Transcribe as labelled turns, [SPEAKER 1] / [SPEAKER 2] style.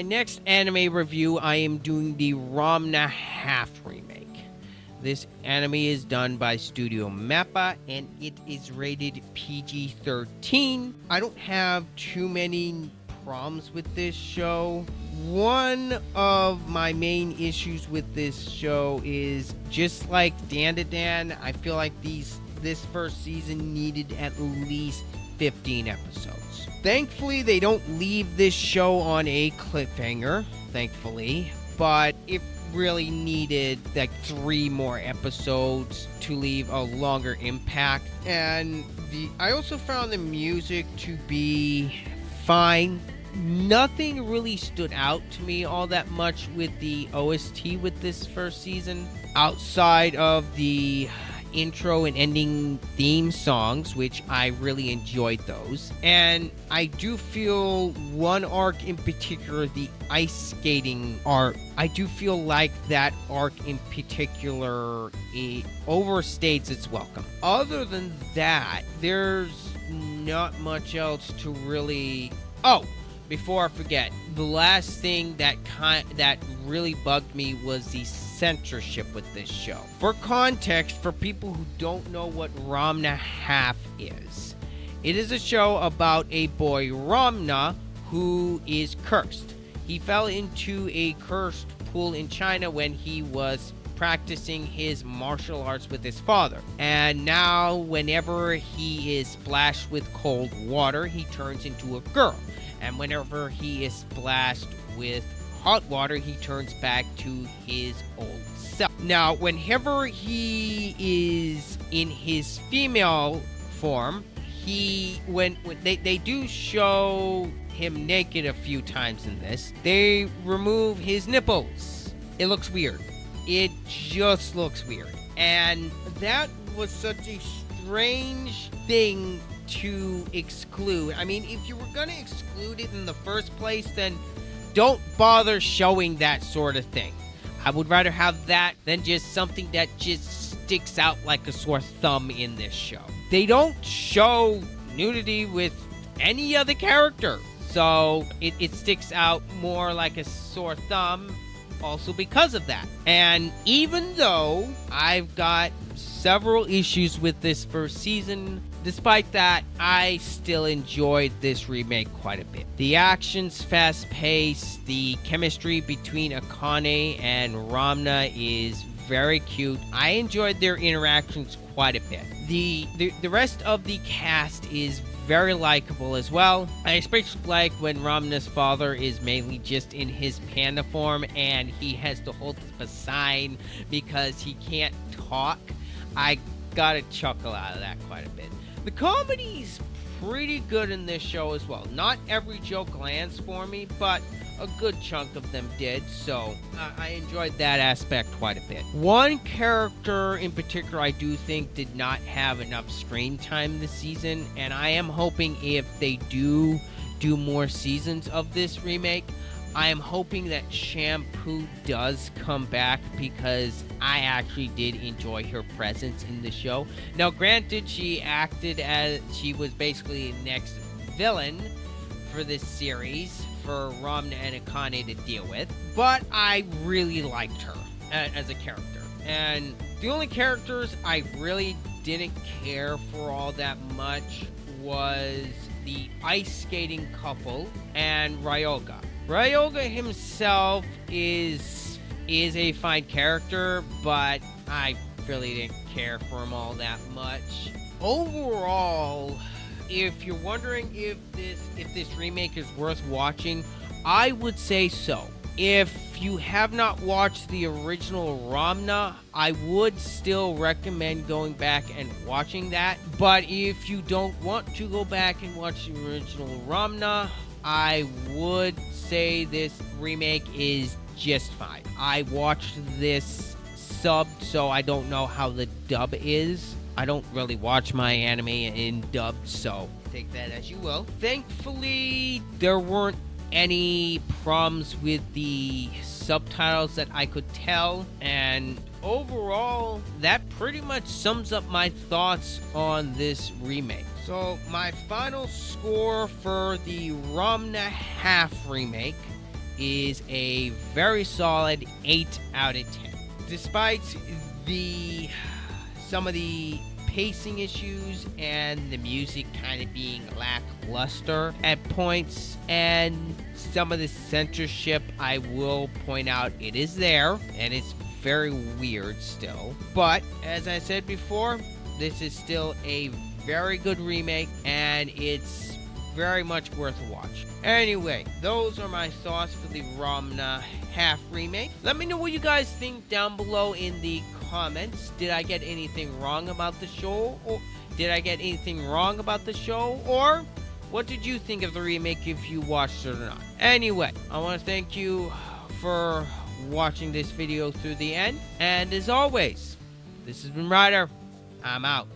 [SPEAKER 1] my next anime review, I am doing the RANMA Half remake. This anime is done by Studio Mappa, and it is rated PG-13. I don't have too many problems with this show. One of my main issues with this show is, just like Dan to Dan, I feel like this first season needed at least 15 episodes. Thankfully, they don't leave this show on a cliffhanger, thankfully, but it really needed like 3 more episodes to leave a longer impact. And I also found the music to be fine. Nothing really stood out to me all that much with the OST with this first season, outside of the intro and ending theme songs, which I really enjoyed those. And I do feel one arc in particular, the ice skating arc, I do feel like that arc in particular, it overstates its welcome. Other than that, there's not much else to really... Oh! Before I forget, the last thing that really bugged me was the censorship with this show. For context, for people who don't know what RANMA Half is, it is a show about a boy, RANMA, who is cursed. He fell into a cursed pool in China when he was practicing his martial arts with his father. And now, whenever he is splashed with cold water, he turns into a girl. And whenever he is splashed with hot water, he turns back to his old self. Now, whenever he is in his female form, when they do show him naked a few times in this, they remove his nipples. It looks weird. It just looks weird. And that was such a strange thing to exclude. I mean, if you were going to exclude it in the first place, then don't bother showing that sort of thing. I would rather have that than just something that just sticks out like a sore thumb in this show. They don't show nudity with any other character, so it sticks out more like a sore thumb also because of that. And even though I've got several issues with this first season, despite that, I still enjoyed this remake quite a bit. The action's fast-paced, the chemistry between Akane and RANMA is very cute. I enjoyed their interactions quite a bit. The rest of the cast is very likable as well. I especially like when RANMA's father is mainly just in his panda form and he has to hold up a sign because he can't talk. I got a chuckle out of that quite a bit. The comedy's pretty good in this show as well. Not every joke lands for me, but a good chunk of them did, so I enjoyed that aspect quite a bit. One character in particular I do think did not have enough screen time this season, and I am hoping if they do more seasons of this remake, I am hoping that Shampoo does come back, because I actually did enjoy her presence in the show. Now, granted, she acted as she was basically the next villain for this series for RANMA and Akane to deal with, but I really liked her as a character. And the only characters I really didn't care for all that much was the ice skating couple and Ryoga. Ryoga himself is a fine character, but I really didn't care for him all that much. Overall, if you're wondering if this remake is worth watching, I would say so. If you have not watched the original RANMA, I would still recommend going back and watching that. But if you don't want to go back and watch the original RANMA, I would say this remake is just fine. I watched this subbed, so I don't know how the dub is. I don't really watch my anime in dubbed, so take that as you will. Thankfully, there weren't any problems with the subtitles that I could tell, and overall, that pretty much sums up my thoughts on this remake. So my final score for the RANMA Half remake is a very solid 8 out of 10. Despite some of the pacing issues and the music kind of being lackluster at points, and some of the censorship, I will point out it is there and it's very weird still. But as I said before, this is still a very good remake and it's very much worth a watch. Anyway, those are my thoughts for the RANMA half remake. Let me know what you guys think down below in the comments. Did I get anything wrong about the show? Or Or what did you think of the remake, if you watched it or not? Anyway, I want to thank you for watching this video through the end. And as always, this has been Ryder. I'm out.